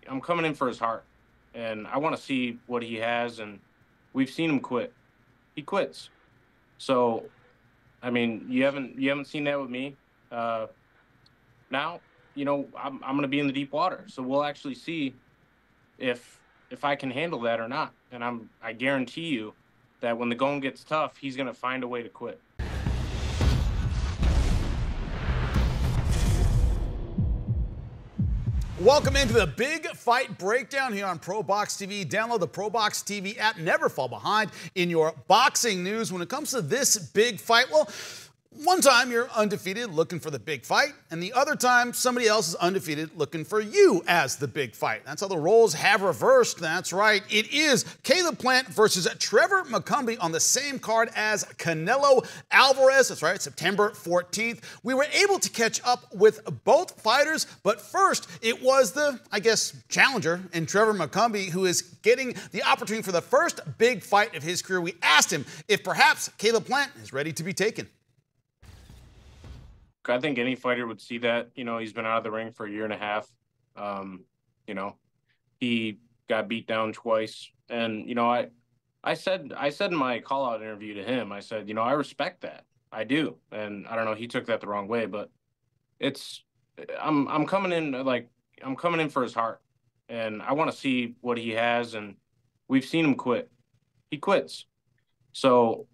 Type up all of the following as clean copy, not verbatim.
I'm coming in for his heart, and I want to see what he has. And we've seen him quit. He quits. So I mean, you haven't seen that with me. Uh, Now, I'm going to be in the deep water, so we'll actually see if I can handle that or not. And I guarantee you that when the going gets tough, he's going to find a way to quit. Welcome into the Big Fight Breakdown here on ProBox TV. Download the ProBox TV app. Never fall behind in your boxing news. When it comes to this big fight, well, one time you're undefeated looking for the big fight, and the other time somebody else is undefeated looking for you as the big fight. That's how the roles have reversed. That's right. It is Caleb Plant versus Trevor Mccumby on the same card as Canelo Alvarez. That's right, September 14th. We were able to catch up with both fighters, but first it was the, challenger in Trevor Mccumby who is getting the opportunity for the first big fight of his career. We asked him if perhaps Caleb Plant is ready to be taken. I think any fighter would see that. He's been out of the ring for a year and a half. You know, he got beat down twice, and I said in my call out interview to him, I said, I respect that. I do, and I don't know, he took that the wrong way, but it's I'm coming in for his heart, and I want to see what he has, and we've seen him quit. He quits. So,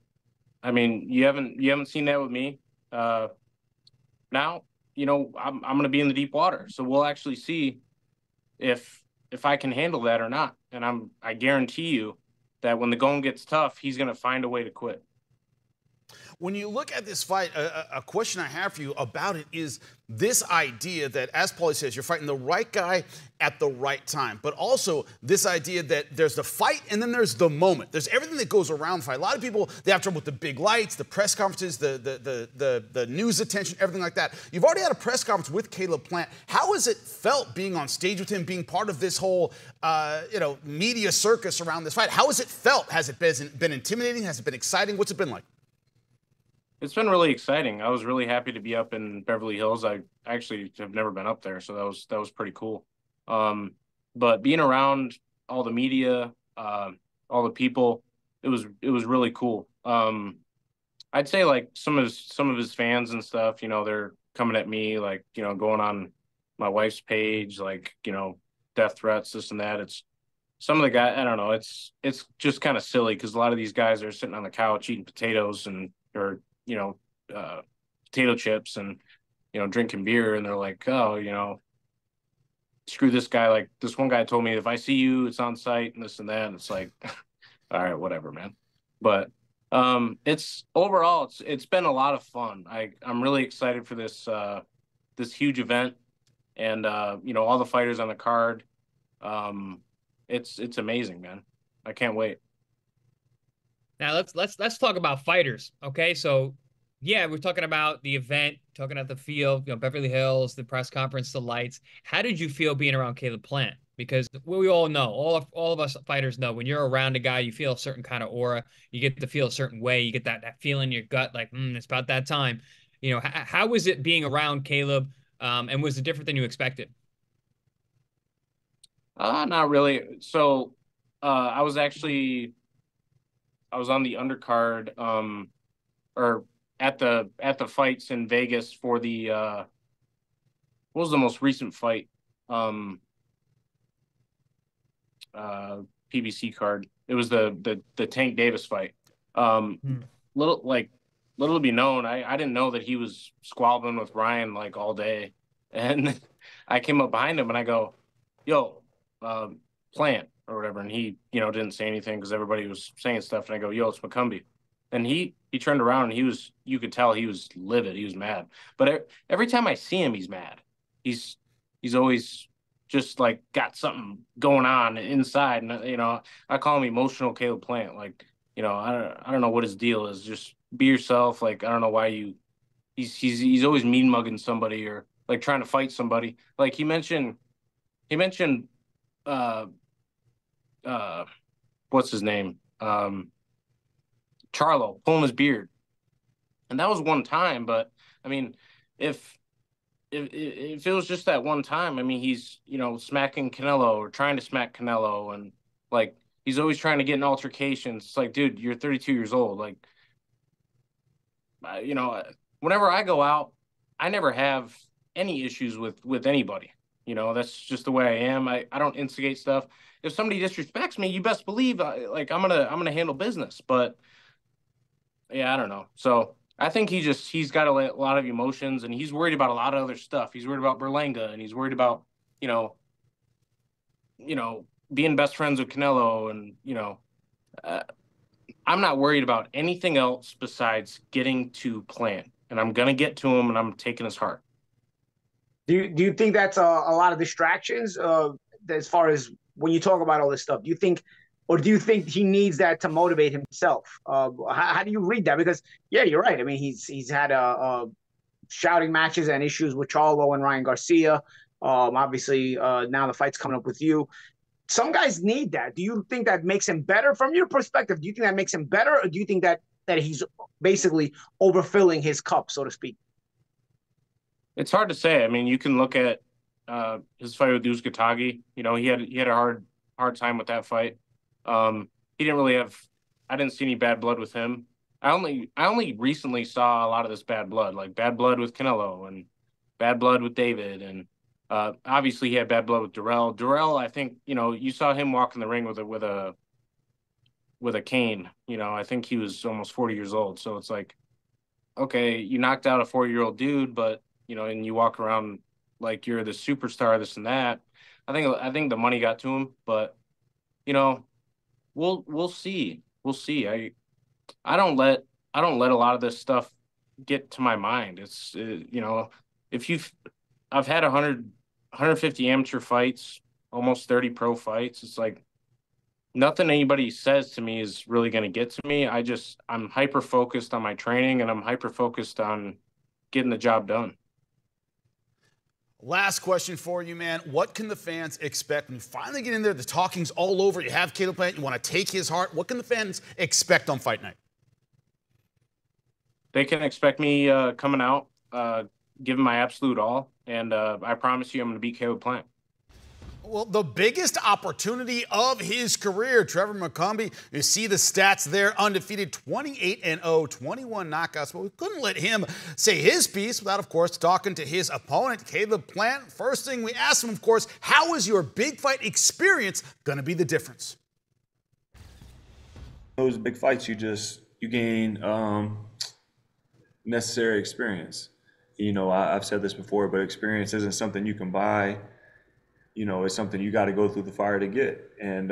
I mean, you haven't seen that with me. Now, I'm going to be in the deep water, so we'll actually see if I can handle that or not. And I guarantee you that when the going gets tough, he's going to find a way to quit. When you look at this fight, a question I have for you about it is this idea that, as Paulie says, you're fighting the right guy at the right time, but also this idea that there's the fight and then there's the moment. There's everything that goes around the fight. A lot of people, they have trouble with the big lights, the press conferences, the news attention, everything like that. You've already had a press conference with Caleb Plant. How has it felt being on stage with him, being part of this whole media circus around this fight? How has it felt? Has it been intimidating? Has it been exciting? What's it been like? It's been really exciting. I was really happy to be up in Beverly Hills. I actually have never been up there, so that was pretty cool. But being around all the media, all the people, it was really cool. I'd say like some of his fans and stuff, they're coming at me like, going on my wife's page, like, death threats, this and that. It's some of the guys, I don't know, it's just kind of silly because a lot of these guys are sitting on the couch eating potatoes or potato chips and, drinking beer. And they're like, oh, screw this guy. Like this one guy told me, if I see you, it's on site and this and that. And it's like, all right, whatever, man. But it's been a lot of fun. I'm really excited for this huge event and, all the fighters on the card. It's amazing, man. I can't wait. Now let's talk about fighters. Okay, so yeah, we're talking about the event, talking about the field, Beverly Hills, the press conference, the lights. How did you feel being around Caleb Plant? Because we all know, all of us fighters know, when you're around a guy, you feel a certain kind of aura. You get to feel a certain way. You get that feeling in your gut, like it's about that time. How was it being around Caleb? And was it different than you expected? Not really. So, I was on the undercard, or at the fights in Vegas for the what was the most recent fight? PBC card. It was the Tank Davis fight. Little to be known, I didn't know that he was squabbling with Ryan like all day, and I came up behind him and I go, "Yo, Plant," or whatever, and he didn't say anything because everybody was saying stuff, and I go, "Yo, it's Mccumby," and he turned around and you could tell he was livid, he was mad. But every time I see him, he's mad. He's always just like got something going on inside, and I call him emotional Caleb Plant. Like, I don't know what his deal is. Just be yourself. Like, I don't know why he's always mean mugging somebody or like trying to fight somebody. Like he mentioned uh what's his name? Charlo pulling his beard. And that was one time, but I mean, if if it was just that one time, I mean, he's, smacking Canelo or trying to smack Canelo, and like he's always trying to get in altercations. It's like, dude, you're 32 years old. Like, you know, whenever I go out, I never have any issues with anybody. That's just the way I am. I don't instigate stuff. If somebody disrespects me, you best believe like I'm gonna handle business. But yeah, I don't know. So I think he's got a lot of emotions, and he's worried about a lot of other stuff. He's worried about Berlanga, and he's worried about you know being best friends with Canelo, and uh, I'm not worried about anything else besides getting to plan, and I'm gonna get to him, and I'm taking his heart. Do you think that's a lot of distractions as far as when you talk about all this stuff? Do you think he needs that to motivate himself? How do you read that? Because yeah, you're right. I mean, he's had shouting matches and issues with Charlo and Ryan Garcia. Obviously, now the fight's coming up with you. Some guys need that. Do you think that makes him better from your perspective? Do you think that makes him better, or do you think that he's basically overfilling his cup, so to speak? It's hard to say. I mean, you can look at his fight with Uzcategui. He had a hard time with that fight. He didn't really have. I didn't see any bad blood with him. I only recently saw a lot of this bad blood, like bad blood with Canelo and bad blood with David, and obviously he had bad blood with Durrell. Durrell, I think you saw him walk in the ring with a cane. I think he was almost 40 years old. So it's like, okay, you knocked out a 40-year-old dude, but and you walk around like you're the superstar, this and that. I think the money got to him, but we'll see. We'll see. I don't let a lot of this stuff get to my mind. It's if I've had 150 amateur fights, almost 30 pro fights. It's like nothing anybody says to me is really going to get to me. I'm hyper focused on my training, and I'm hyper focused on getting the job done. Last question for you, man. What can the fans expect when you finally get in there? The talking's all over. You have Caleb Plant. You want to take his heart. What can the fans expect on fight night? They can expect me coming out, giving my absolute all, and I promise you I'm going to beat Caleb Plant. Well, the biggest opportunity of his career, Trevor Mccumby. You see the stats there, undefeated, 28-0, 21 knockouts. But we couldn't let him say his piece without, of course, talking to his opponent, Caleb Plant. First thing we asked him, of course, how is your big fight experience going to be the difference? Those big fights, you gain necessary experience. I've said this before, but experience isn't something you can buy. It's something you got to go through the fire to get. And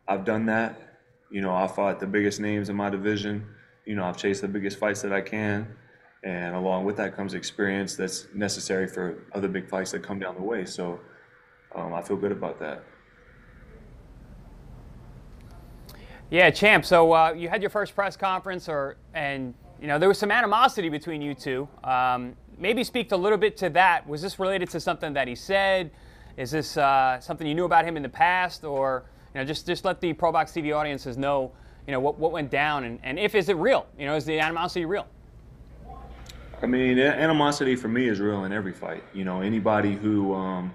I've done that. I fought the biggest names in my division. I've chased the biggest fights that I can. And along with that comes experience that's necessary for other big fights that come down the way. So I feel good about that. Yeah, champ. So you had your first press conference, and there was some animosity between you two. Maybe speak a little bit to that. Was this related to something that he said? Is this something you knew about him in the past, or just let the ProBox TV audiences know what went down, and if is it real? Is the animosity real? I mean, animosity for me is real in every fight. Anybody who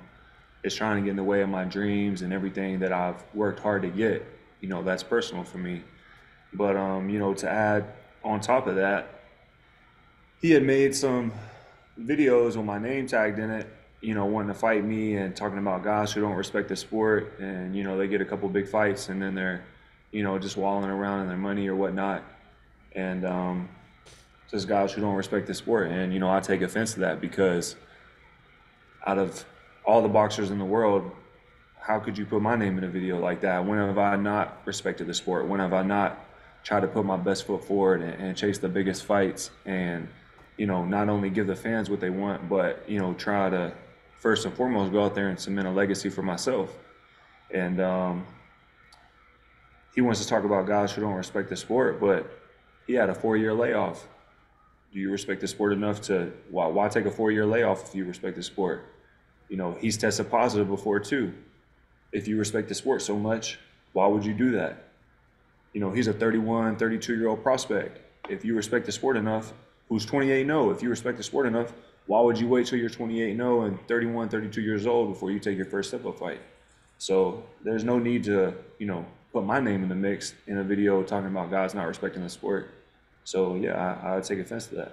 is trying to get in the way of my dreams and everything that I've worked hard to get, that's personal for me. But to add on top of that, he had made some videos with my name tagged in it, wanting to fight me and talking about guys who don't respect the sport, and they get a couple big fights and then they're just walling around in their money or whatnot, and just guys who don't respect the sport. And I take offense to that, because out of all the boxers in the world, how could you put my name in a video like that? When have I not respected the sport? When have I not tried to put my best foot forward and chase the biggest fights, and not only give the fans what they want, but try to first and foremost go out there and cement a legacy for myself? And he wants to talk about guys who don't respect the sport, but he had a 4-year layoff. Do you respect the sport enough to why take a 4-year layoff if you respect the sport? He's tested positive before too. If you respect the sport so much, why would you do that? He's a 31, 32-year-old prospect. If you respect the sport enough, who's 28-0, if you respect the sport enough, why would you wait till you're 28-0 and 31, 32 years old before you take your first step-up fight? So there's no need to, put my name in the mix in a video talking about guys not respecting the sport. So yeah, I would take offense to that.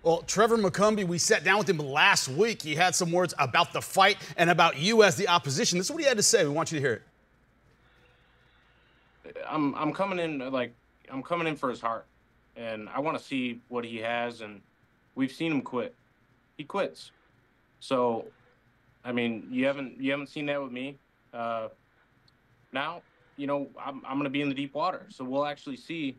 Well, Trevor Mccumby, we sat down with him last week. He had some words about the fight and about you as the opposition. This is what he had to say. We want you to hear it. I'm coming in for his heart, and I want to see what he has. And we've seen him quit. He quits. So, I mean, you haven't seen that with me. Now, I'm going to be in the deep water, so we'll actually see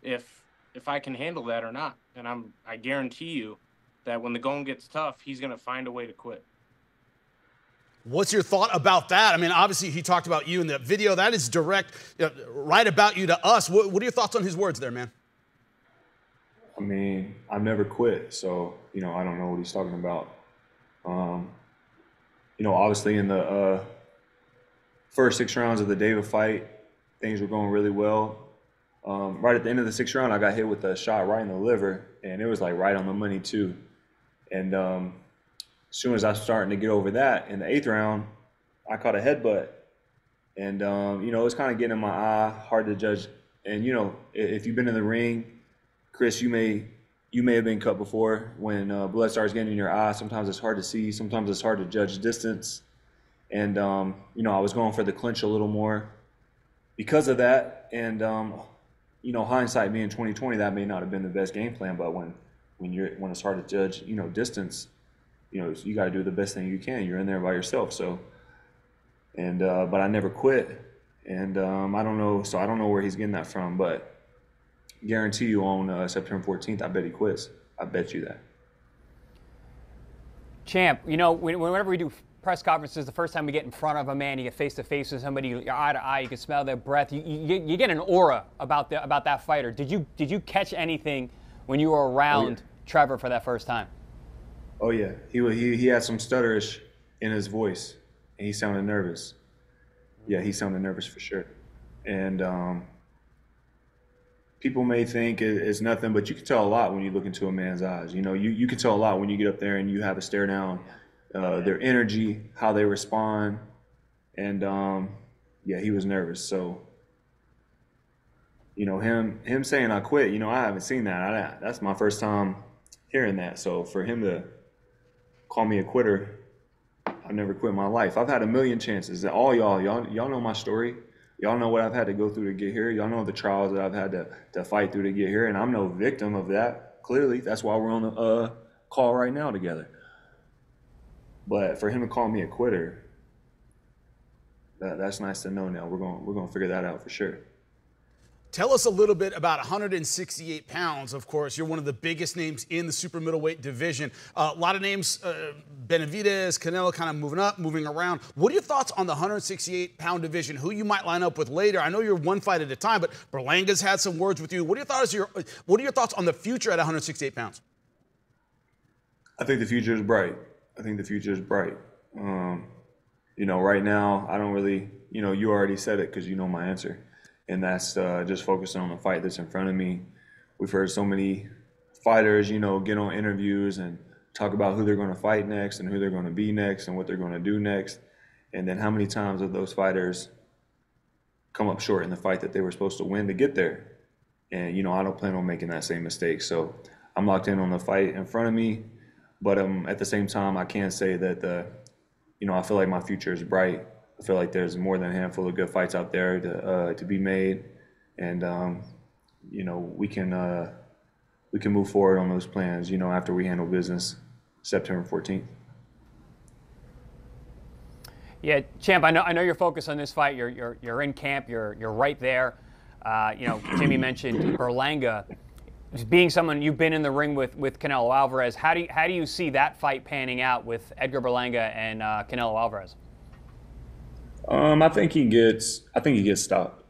if I can handle that or not. And I guarantee you that when the going gets tough, he's going to find a way to quit. What's your thought about that? I mean, obviously he talked about you in the video. That is direct, right about you to us. What are your thoughts on his words there, man? I mean, I've never quit, so, I don't know what he's talking about. Obviously in the first 6 rounds of the David fight, things were going really well. Right at the end of the 6th round, I got hit with a shot right in the liver, and it was like right on the money too. And as soon as I was starting to get over that, in the 8th round, I caught a headbutt. And, it was kind of getting in my eye, hard to judge. And, if you've been in the ring, Chris, you may have been cut before. When blood starts getting in your eye, sometimes it's hard to see. Sometimes it's hard to judge distance. And, I was going for the clinch a little more because of that. And, hindsight being 2020, that may not have been the best game plan. But when it's hard to judge, distance, you got to do the best thing you can. You're in there by yourself. So, and but I never quit. And I don't know where he's getting that from. But guarantee you on September 14th, I bet he quits. I bet you that. Champ, whenever we do press conferences, the first time we get in front of a man, you get face to face with somebody, you're eye to eye, you can smell their breath. You get an aura about that fighter. Did you catch anything when you were around Trevor for that first time? Oh yeah, he had some stutterish in his voice, and he sounded nervous. Yeah, he sounded nervous for sure. And people may think it's nothing, but you can tell a lot when you look into a man's eyes. You can tell a lot when you get up there and you have a stare down. Their energy, how they respond, and he was nervous. So, him saying I quit, I haven't seen that. That's my first time hearing that. So for him to call me a quitter, I've never quit my life. I've had a million chances. All y'all know my story. Y'all know what I've had to go through to get here. Y'all know the trials that I've had to fight through to get here, and I'm no victim of that. Clearly, that's why we're on the call right now together. But for him to call me a quitter, that's nice to know now. We're going to figure that out for sure. Tell us a little bit about 168 pounds. Of course, you're one of the biggest names in the super middleweight division. A lot of names, Benavidez, Canelo kind of moving up, moving around. What are your thoughts on the 168-pound division? Who you might line up with later? I know you're one fight at a time, but Berlanga's had some words with you. What are your thoughts on the future at 168 pounds? I think the future is bright. Right now, I don't really, you already said it because you know my answer. And that's just focusing on the fight that's in front of me. We've heard so many fighters, get on interviews and talk about who they're going to fight next and who they're going to be next and what they're going to do next. And then how many times have those fighters come up short in the fight that they were supposed to win to get there? And, I don't plan on making that same mistake. So I'm locked in on the fight in front of me. But at the same time, I can say that, I feel like my future is bright. I feel like there's more than a handful of good fights out there to be made, and we can move forward on those plans. After we handle business, September 14th. Yeah, Champ. I know you're focused on this fight. You're in camp. You're right there. Jimmy mentioned Berlanga. Being someone you've been in the ring with Canelo Alvarez, how do you see that fight panning out with Edgar Berlanga and Canelo Alvarez? I think he gets stopped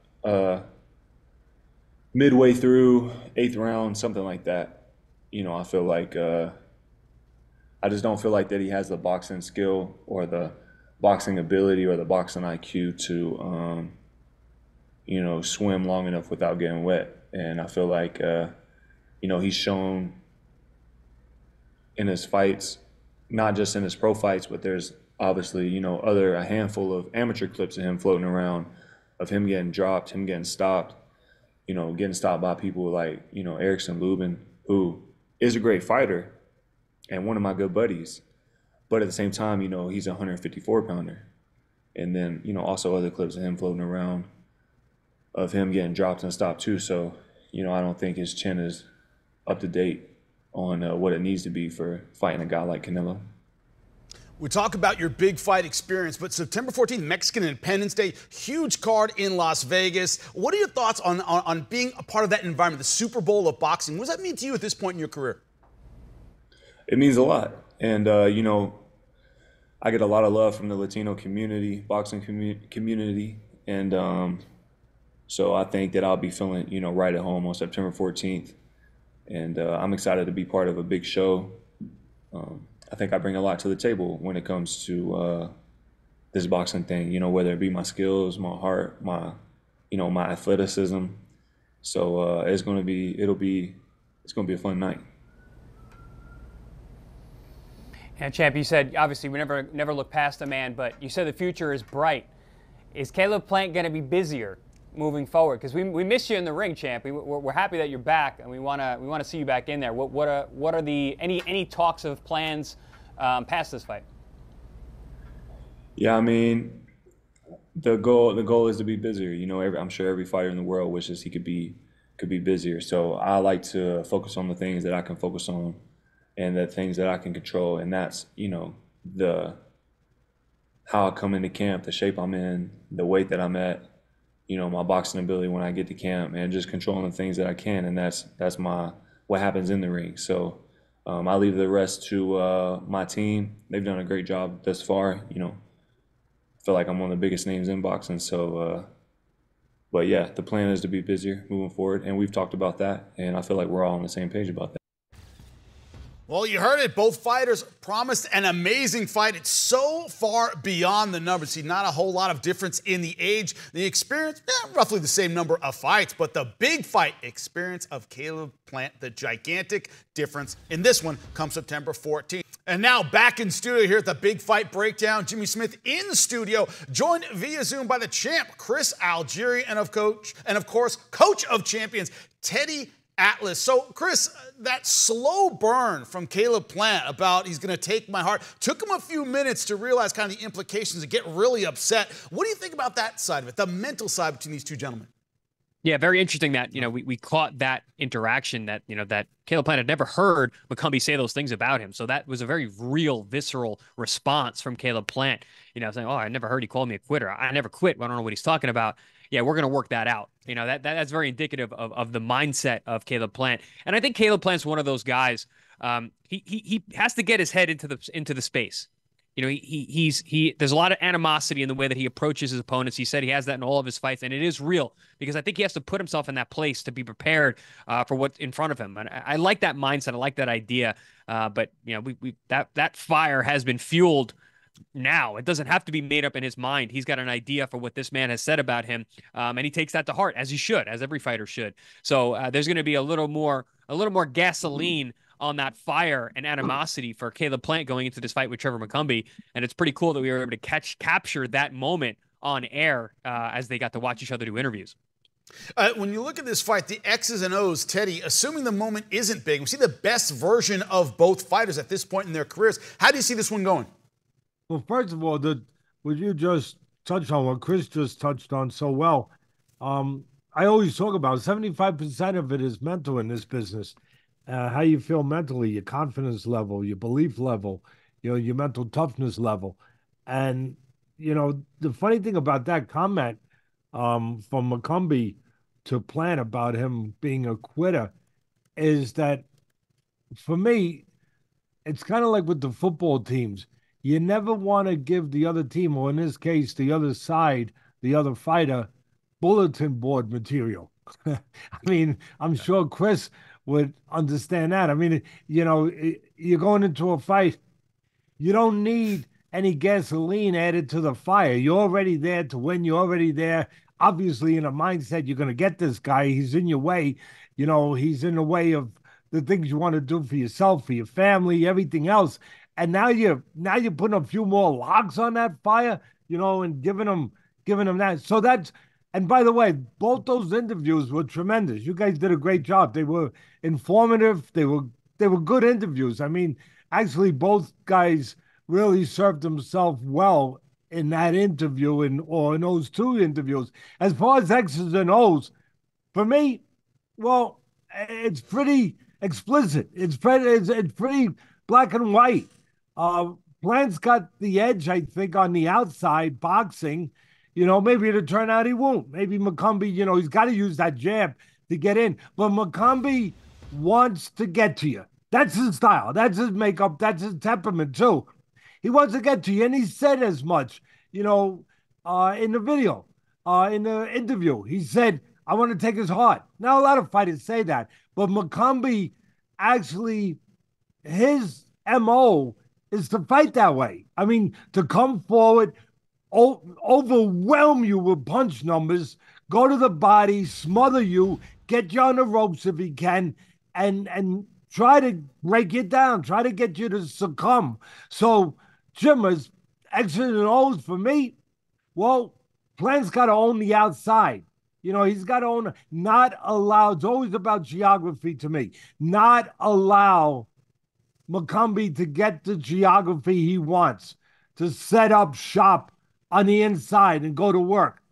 midway through 8th round, something like that. I feel like I just don't feel like that he has the boxing skill or the boxing ability or the boxing IQ to swim long enough without getting wet. And I feel like he's shown in his fights, not just in his pro fights, but there's obviously, you know, a handful of amateur clips of him floating around, of him getting dropped, him getting stopped, you know, getting stopped by people like, you know, Erickson Lubin, who is a great fighter and one of my good buddies. But at the same time, you know, he's a 154 pounder. And then, you know, also other clips of him floating around, of him getting dropped and stopped too. So, you know, I don't think his chin is up to date on what it needs to be for fighting a guy like Canelo. We talk about your big fight experience, but September 14th, Mexican Independence Day, huge card in Las Vegas. What are your thoughts on being a part of that environment, the Super Bowl of boxing? What does that mean to you at this point in your career? It means a lot. And, you know, I get a lot of love from the Latino community, boxing community. And so I think that I'll be feeling, you know, right at home on September 14th. And I'm excited to be part of a big show. I think I bring a lot to the table when it comes to this boxing thing, you know, whether it be my skills, my heart, my athleticism. So it's going to be a fun night. And Champ, you said obviously we never look past a man, but you said the future is bright. Is Caleb Plant going to be busier moving forward? Because we miss you in the ring, Champ. We're happy that you're back, and we want to see you back in there. What are the any talks of plans past this fight? Yeah, I mean, the goal is to be busier. You know, I'm sure every fighter in the world wishes he could be busier. So I like to focus on the things that I can focus on, and the things that I can control, and that's, you know, how I come into camp, the shape I'm in, the weight that I'm at, you know, my boxing ability when I get to camp, and just controlling the things that I can, and that's what happens in the ring. So I leave the rest to my team. They've done a great job thus far. You know, I feel like I'm one of the biggest names in boxing. So, but yeah, the plan is to be busier moving forward, and we've talked about that, and I feel like we're all on the same page about that. Well, you heard it. Both fighters promised an amazing fight. It's so far beyond the numbers. See, not a whole lot of difference in the age. The experience, roughly the same number of fights. But the big fight experience of Caleb Plant, the gigantic difference in this one comes September 14th. And now back in studio here at the Big Fight Breakdown, Jimmy Smith in studio, joined via Zoom by the champ, Chris Algieri, and of course, coach of champions, Teddy Atlas. So, Chris, that slow burn from Caleb Plant about he's going to take my heart took him a few minutes to realize kind of the implications and get really upset. What do you think about that side of it, the mental side between these two gentlemen? Yeah, very interesting that, you know, we caught that interaction that, you know, that Caleb Plant had never heard Mccumby say those things about him. So that was a very real, visceral response from Caleb Plant, you know, saying, oh, I never heard he called me a quitter. I never quit. I don't know what he's talking about. Yeah, we're going to work that out. You know, that's very indicative of the mindset of Caleb Plant. And I think Caleb Plant's one of those guys. He has to get his head into the space. You know, there's a lot of animosity in the way that he approaches his opponents. He said he has that in all of his fights, and it is real because I think he has to put himself in that place to be prepared for what's in front of him. And I like that mindset. I like that idea. But you know, that fire has been fueled. Now it doesn't have to be made up in his mind. He's got an idea for what this man has said about him, and he takes that to heart, as he should, as every fighter should. So there's going to be a little more gasoline on that fire and animosity for Caleb Plant going into this fight with Trevor Mccumby, and it's pretty cool that we were able to capture that moment on air as they got to watch each other do interviews. When you look at this fight, the X's and O's, Teddy, assuming the moment isn't big, we see the best version of both fighters at this point in their careers. How do you see this one going? Well, first of all, what you just touched on, what Chris just touched on so well, I always talk about 75% of it is mental in this business. How you feel mentally, your confidence level, your belief level, you know, your mental toughness level. And, you know, the funny thing about that comment from Mccumby to Plant about him being a quitter is that, for me, it's kind of like with the football teams. You never want to give the other team, or in this case, the other side, the other fighter, bulletin board material. I mean, I'm sure Chris would understand that. I mean, you know, you're going into a fight. You don't need any gasoline added to the fire. You're already there to win. You're already there. Obviously, in a mindset, you're going to get this guy. He's in your way. You know, he's in the way of the things you want to do for yourself, for your family, everything else. And now you're putting a few more logs on that fire, and giving them that. So that's and by the way, both those interviews were tremendous. You guys did a great job. They were informative. They were good interviews. I mean, actually, both guys really served themselves well in that interview or in those two interviews. As far as X's and O's, for me, well, it's pretty explicit. It's pretty black and white. Plant's got the edge, I think, on the outside boxing. Maybe it'll turn out he won't. Maybe Mccumby, he's got to use that jab to get in. But Mccumby wants to get to you. That's his style. That's his makeup. That's his temperament, too. He wants to get to you, and he said as much, in the video, in the interview. He said, I want to take his heart. Now, a lot of fighters say that, but Mccumby actually, his MO is to fight that way. I mean, to come forward, overwhelm you with punch numbers, go to the body, smother you, get you on the ropes if he can, and try to break you down, try to get you to succumb. So, Jimmer's X's and O's for me, well, Plant's got to own the outside. He's got to own, not allow, it's always about geography to me, not allow Mccumby to get the geography he wants, to set up shop on the inside and go to work.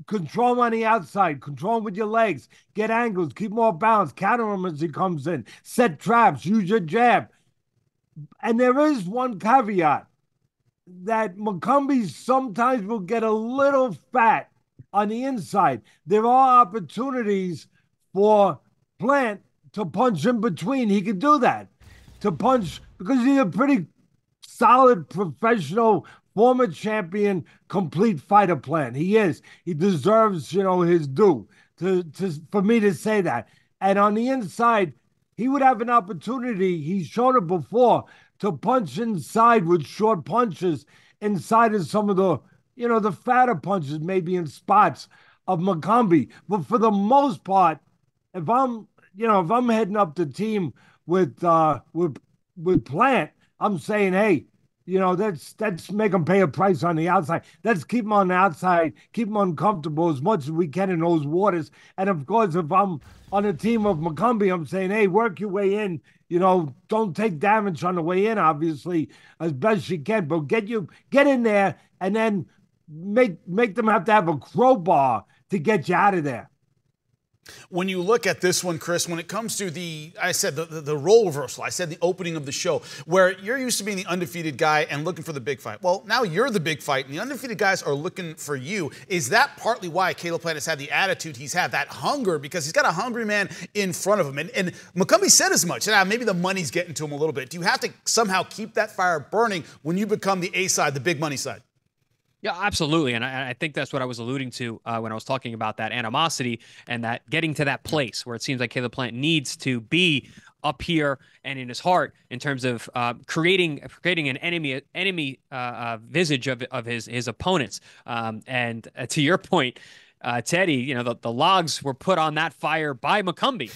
Control him on the outside, control him with your legs, get angles, keep more balance, counter him as he comes in, set traps, use your jab. And there is one caveat, that Mccumby sometimes will get a little fat on the inside. There are opportunities for Plant to punch in between. He can do that, to punch, because he's a pretty solid professional, former champion, complete fighter Plant. He is. He deserves, his due for me to say that. And on the inside, he would have an opportunity, he's shown it before, to punch inside with short punches inside of some of the, the fatter punches, maybe in spots of Mccumby. But for the most part, if I'm heading up the team with Plant, I'm saying, hey, let's make them pay a price on the outside. Let's keep them on the outside, keep them uncomfortable as much as we can in those waters. And of course, if I'm on a team of Mccumby, I'm saying, hey, work your way in. Don't take damage on the way in, obviously, as best you can. But get in there and then make them have to have a crowbar to get you out of there. When you look at this one, Chris, when it comes to the role reversal, I said the opening of the show, where you're used to being the undefeated guy and looking for the big fight. Well, now you're the big fight, and the undefeated guys are looking for you. Is that partly why Caleb Plant has had the attitude he's had, that hunger, because he's got a hungry man in front of him? And Mccumby said as much. Now, maybe the money's getting to him a little bit. Do you have to somehow keep that fire burning when you become the A side, the big money side? Yeah, absolutely. And I think that's what I was alluding to when I was talking about that animosity and that getting to that place where it seems like Caleb Plant needs to be up here and in his heart in terms of creating an enemy visage of his opponents. And to your point, Teddy, the logs were put on that fire by Mccumby.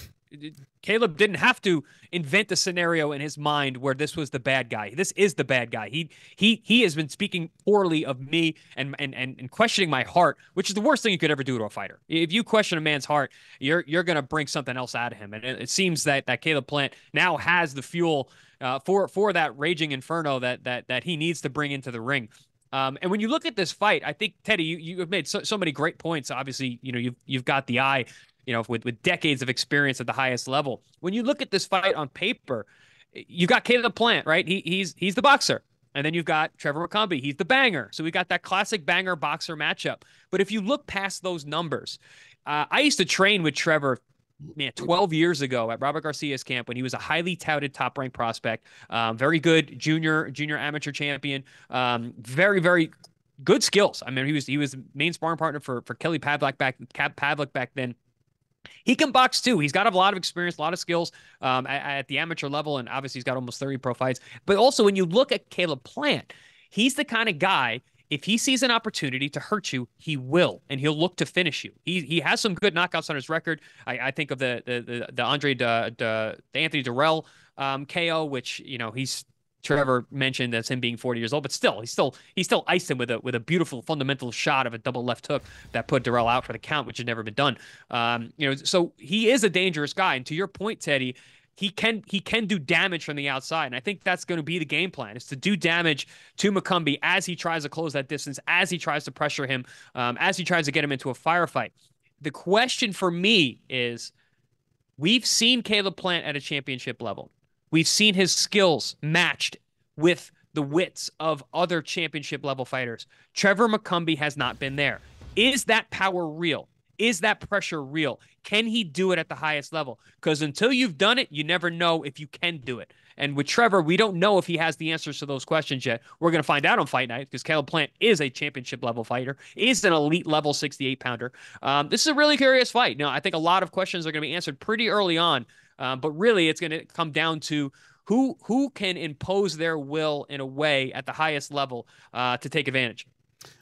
Caleb didn't have to invent the scenario in his mind where this was the bad guy. This is the bad guy. He has been speaking poorly of me and questioning my heart, which is the worst thing you could ever do to a fighter. If you question a man's heart, you're going to bring something else out of him. And it seems that Caleb Plant now has the fuel for that raging inferno that he needs to bring into the ring. And when you look at this fight, I think, Teddy, you have made so many great points. Obviously, you've got the eye, with decades of experience at the highest level. When you look at this fight on paper, you got Caleb Plant, right? He's the boxer. And then you've got Trevor Mccumby. He's the banger. So we got that classic banger boxer matchup. But if you look past those numbers, I used to train with Trevor 12 years ago at Robert Garcia's camp when he was a highly touted top-ranked prospect, very good junior amateur champion, very, very good skills. I mean, he was the main sparring partner for Kelly Pavlik back then. He can box too. He's got a lot of experience, a lot of skills at the amateur level, and obviously he's got almost 30 pro fights. But also when you look at Caleb Plant, he's the kind of guy, if he sees an opportunity to hurt you, he will, and he'll look to finish you. He has some good knockouts on his record. I think of the Anthony Durrell KO, which Trevor mentioned that's him being 40 years old, but still, he still iced him with a beautiful fundamental shot of a double left hook that put Durrell out for the count, which had never been done. So he is a dangerous guy, and to your point, Teddy, he can do damage from the outside, and I think that's going to be the game plan, is to do damage to Mccumby as he tries to close that distance, as he tries to pressure him, as he tries to get him into a firefight. The question for me is, we've seen Caleb Plant at a championship level. We've seen his skills matched with the wits of other championship level fighters. Trevor Mccumby has not been there. Is that power real? Is that pressure real? Can he do it at the highest level? Because until you've done it, you never know if you can do it. And with Trevor, we don't know if he has the answers to those questions yet. We're going to find out on Fight Night, because Caleb Plant is a championship level fighter, is an elite level 68 pounder. This is a really curious fight. Now, I think a lot of questions are going to be answered pretty early on, but really it's going to come down to who can impose their will in a way at the highest level to take advantage.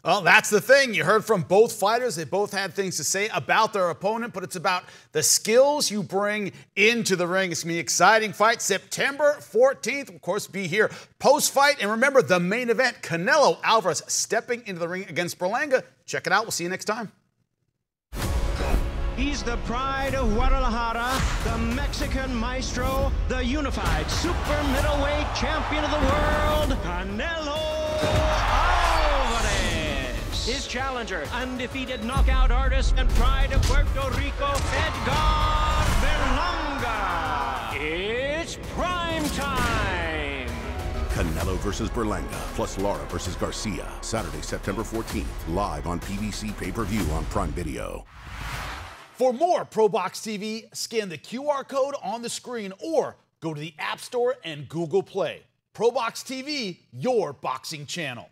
Well, that's the thing. You heard from both fighters. They both had things to say about their opponent, but it's about the skills you bring into the ring. It's going to be an exciting fight. September 14th, of course, be here post-fight. And remember, the main event, Canelo Alvarez stepping into the ring against Berlanga. Check it out. We'll see you next time. He's the pride of Guadalajara, the Mexican maestro, the unified super middleweight champion of the world, Canelo Alvarez. His challenger, undefeated knockout artist and pride of Puerto Rico, Edgar Berlanga. It's prime time. Canelo versus Berlanga, plus Lara versus Garcia, Saturday, September 14th, live on PBC pay-per-view on Prime Video. For more ProBox TV, scan the QR code on the screen or go to the App Store and Google Play. ProBox TV, your boxing channel.